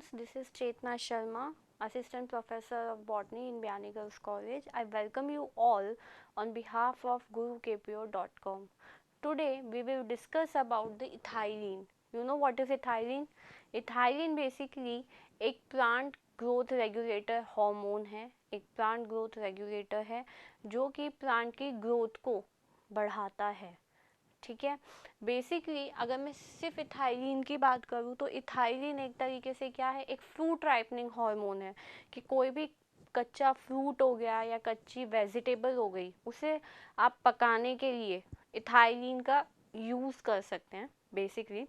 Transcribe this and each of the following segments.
students, this is Chetna Sharma, Assistant Professor of Botany in Biyani Girls College. I welcome you all on behalf of GuruKPO.com. Today we will discuss about the ethylene. You know what is ethylene? Ethylene basically एक plant growth regulator hormone है, एक plant growth regulator है जो कि plant की growth को बढ़ाता है. ठीक है. बेसिकली अगर मैं सिर्फ इथाइलिन की बात करूँ तो इथाइलिन एक तरीके से क्या है, एक फ्रूट राइपनिंग हार्मोन है कि कोई भी कच्चा फ्रूट हो गया या कच्ची वेजिटेबल हो गई, उसे आप पकाने के लिए इथाइलिन का यूज़ कर सकते हैं. बेसिकली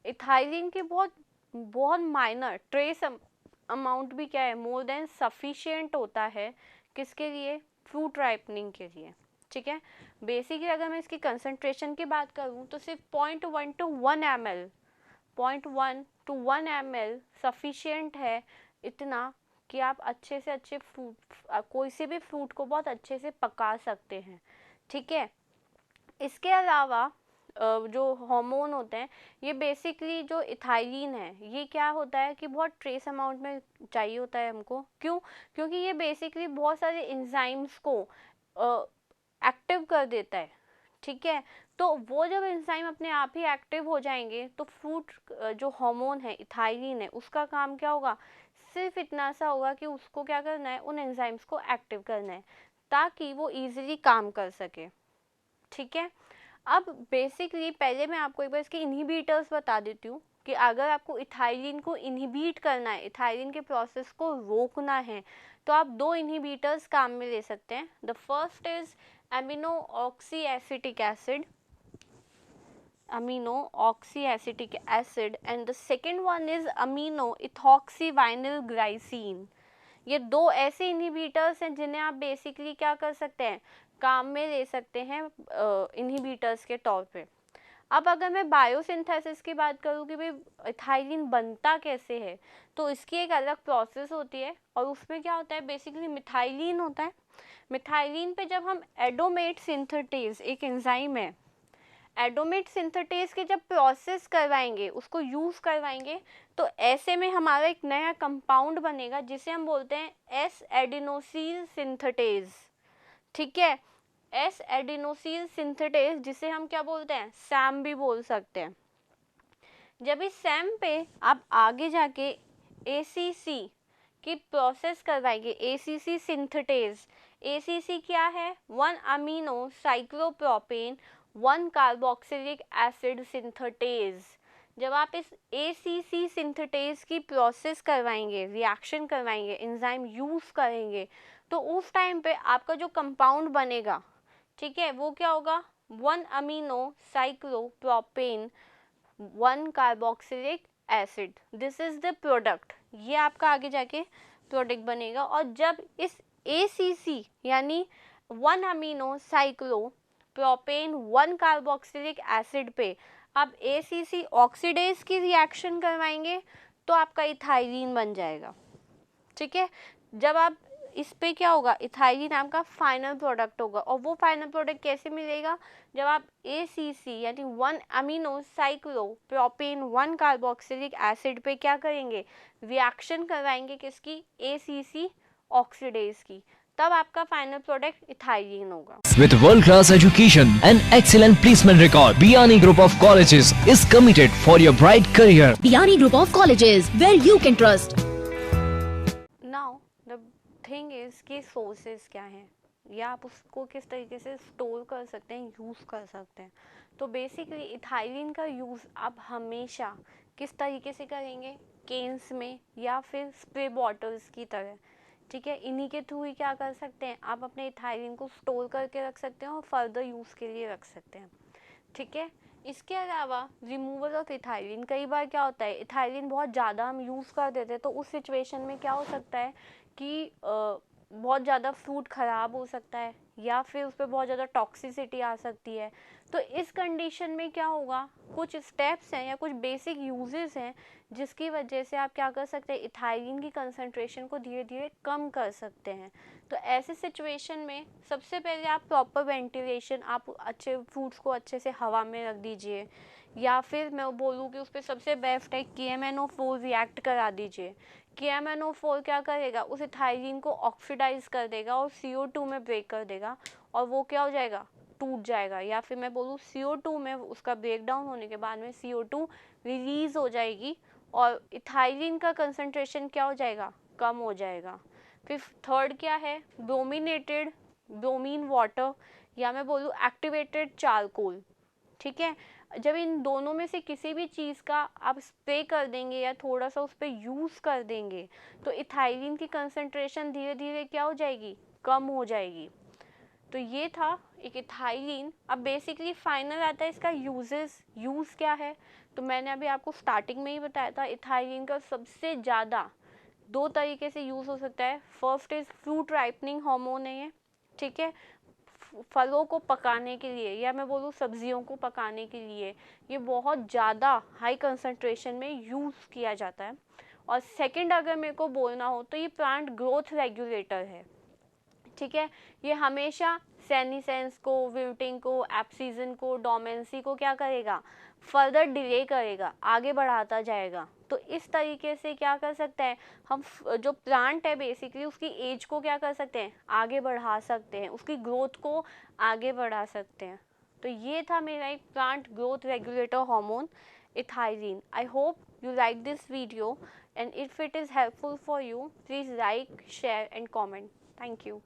इथाइलिन के बहुत बहुत माइनर ट्रेस अमाउंट भी क्या है, मोर देन सफिशिएंट होता है किसके लिए, फ्रूट राइपनिंग के लिए. ठीक है. बेसिकली अगर मैं इसकी कंसंट्रेशन की बात करूँ तो सिर्फ 0.1 to 1 ml 0.1 to 1 ml sufficient है, इतना कि आप अच्छे से अच्छे फ्रूट, कोई से भी फ्रूट को बहुत अच्छे से पका सकते हैं. ठीक है. इसके अलावा जो हार्मोन होते हैं, ये बेसिकली जो इथाइलिन है ये क्या होता है कि बहुत ट्रेस अमाउंट में चाहिए होता है हमको. क्यों? क्योंकि ये बेसिकली बहुत सारे एंजाइम्स को एक्टिव कर देता है. ठीक है. तो वो जब एंजाइम अपने आप ही एक्टिव हो जाएंगे तो फ्रूट जो हार्मोन है इथाइलिन है, उसका काम क्या होगा, सिर्फ इतना सा होगा कि उसको क्या करना है, उन एंजाइम्स को एक्टिव करना है ताकि वो इजीली काम कर सके. ठीक है. अब बेसिकली पहले मैं आपको एक बार इसके इनहिबिटर्स बता देती हूँ कि अगर आपको इथाइलिन को इनहिबिट करना है, इथाइलिन के प्रोसेस को रोकना है, तो आप दो इनहिबिटर्स काम में ले सकते हैं. The first is amino oxyacetic acid and the second one is amino ethoxyvinyl glycine. ये दो ऐसे इनहिबिटर्स हैं जिन्हें आप बेसिकली क्या कर सकते हैं, काम में ले सकते हैं इनहिबिटर्स के तौर पे. अब अगर मैं बायोसिंथेसिस की बात करूँ कि भाई इथाइलिन बनता कैसे है, तो इसकी एक अलग प्रोसेस होती है और उसमें क्या होता है, बेसिकली मिथाइलिन होता है. मिथाइलिन पे जब हम एडोमेट सिंथेटेज, एक एंजाइम है, एडोमेट सिंथेटेज के जब प्रोसेस करवाएंगे, उसको यूज़ करवाएंगे, तो ऐसे में हमारा एक नया कंपाउंड बनेगा जिसे हम बोलते हैं एस एडिनोसिल सिंथेटेज. ठीक है. एस एडिनोसिल सिंथेटेज जिसे हम क्या बोलते हैं, सैम भी बोल सकते हैं. जब इस सैम पे आप आगे जाके एसीसी की प्रोसेस करवाएंगे, एसीसी सिंथेटेज. एसीसी क्या है, 1 amino cyclopropane 1 carboxylic acid synthetase. जब आप इस एसीसी सिंथेटेज की प्रोसेस करवाएंगे, रिएक्शन करवाएंगे, एंजाइम यूज़ करेंगे, तो उस टाइम पे आपका जो कंपाउंड बनेगा, ठीक है, वो क्या होगा, 1 amino cyclopropane 1 carboxylic acid. This is the product. ये आपका आगे जाके प्रोडक्ट बनेगा. और जब इस ACC यानी 1 अमीनो साइक्लोप्रोपेन 1 कार्बोक्सिलिक एसिड पे आप ACC ऑक्सीडेज की रिएक्शन करवाएंगे तो आपका इथाइलिन बन जाएगा. ठीक है. जब आप इस पे क्या होगा, इथाइलिन आपका फाइनल प्रोडक्ट होगा. और वो फाइनल प्रोडक्ट कैसे मिलेगा, जब आप ACC यानी 1 अमीनो साइक्लोप्रोपेन 1 कार्बोक्सिलिक एसिड पे क्या करेंगे, रिएक्शन करवाएंगे किसकी, ACC ऑक्सीडेज की, तब आपका फाइनल प्रोडक्ट इथाइलिन होगा. With world-class education and excellent placement record, Biyani Group of Colleges is committed for your bright career. Biyani Group of Colleges, where you can trust. Now the thing is कि sources क्या हैं या आप उसको किस तरीके से स्टोर कर सकते हैं, यूज़ कर सकते हैं. तो बेसिकली इथाइलिन का यूज़ आप हमेशा किस तरीके से करेंगे, केन्स में या फिर स्प्रे बॉटल्स की तरह. ठीक है. इन्हीं के थ्रू ही क्या कर सकते हैं, आप अपने इथाइलिन को स्टोर करके रख सकते हैं और फर्दर यूज़ के लिए रख सकते हैं. ठीक है. इसके अलावा रिमूवल ऑफ इथाइलिन, कई बार क्या होता है, इथाइलिन बहुत ज़्यादा हम यूज़ कर देते हैं तो उस सिचुएशन में क्या हो सकता है कि बहुत ज़्यादा फ्रूट ख़राब हो सकता है या फिर उस पर बहुत ज़्यादा टॉक्सिसिटी आ सकती है। तो इस कंडीशन में क्या होगा, कुछ स्टेप्स हैं या कुछ बेसिक यूजेस हैं जिसकी वजह से आप क्या कर सकते हैं, इथाइलिन की कंसंट्रेशन को धीरे धीरे कम कर सकते हैं। तो ऐसे सिचुएशन में सबसे पहले आप प्रॉपर वेंटिलेशन, आप अच्छे फ्रूट्स को अच्छे से हवा में रख दीजिए, या फिर मैं बोलूँ कि उस पर सबसे बेस्ट है KMnO4 रिएक्ट करा दीजिए। KMnO4 क्या करेगा, उस इथाइलिन को ऑक्सीडाइज कर देगा और CO2 में ब्रेक कर देगा, और वो क्या हो जाएगा, टूट जाएगा। या फिर मैं बोलूँ CO2 में उसका ब्रेक डाउन होने के बाद में CO2 रिलीज हो जाएगी और इथाइलिन का कंसंट्रेशन क्या हो जाएगा, कम हो जाएगा। फिर थर्ड क्या है, ब्रोमिनेटेड ब्रोमीन वाटर, या मैं बोलूँ एक्टिवेटेड चारकोल। ठीक है, जब इन दोनों में से किसी भी चीज़ का आप स्प्रे कर देंगे या थोड़ा सा उस पर यूज़ कर देंगे तो इथाइलिन की कंसंट्रेशन धीरे धीरे क्या हो जाएगी, कम हो जाएगी। तो ये था एक इथाइलिन। अब बेसिकली फाइनल आता है इसका यूज़ क्या है। तो मैंने अभी आपको स्टार्टिंग में ही बताया था, इथाइलिन का सबसे ज़्यादा 2 तरीके से यूज़ हो सकता है। First is fruit ripening hormone है ये, ठीक है, फलों को पकाने के लिए, या मैं बोलूँ सब्जियों को पकाने के लिए ये बहुत ज़्यादा हाई कंसंट्रेशन में यूज़ किया जाता है। और सेकंड अगर मेरे को बोलना हो तो ये प्लांट ग्रोथ रेगुलेटर है। ठीक है, ये हमेशा सेनिसेंस को, विल्टिंग को, एब्सीजन को, डोमेंसी को क्या करेगा, फर्दर डिले करेगा, आगे बढ़ाता जाएगा। तो इस तरीके से क्या कर सकते हैं हम, जो प्लांट है बेसिकली उसकी एज को क्या कर सकते हैं, आगे बढ़ा सकते हैं, उसकी ग्रोथ को आगे बढ़ा सकते हैं। तो ये था मेरा एक plant growth regulator hormone ethylene. I hope you like this video, and if it is helpful for you, please like, share and comment. Thank you.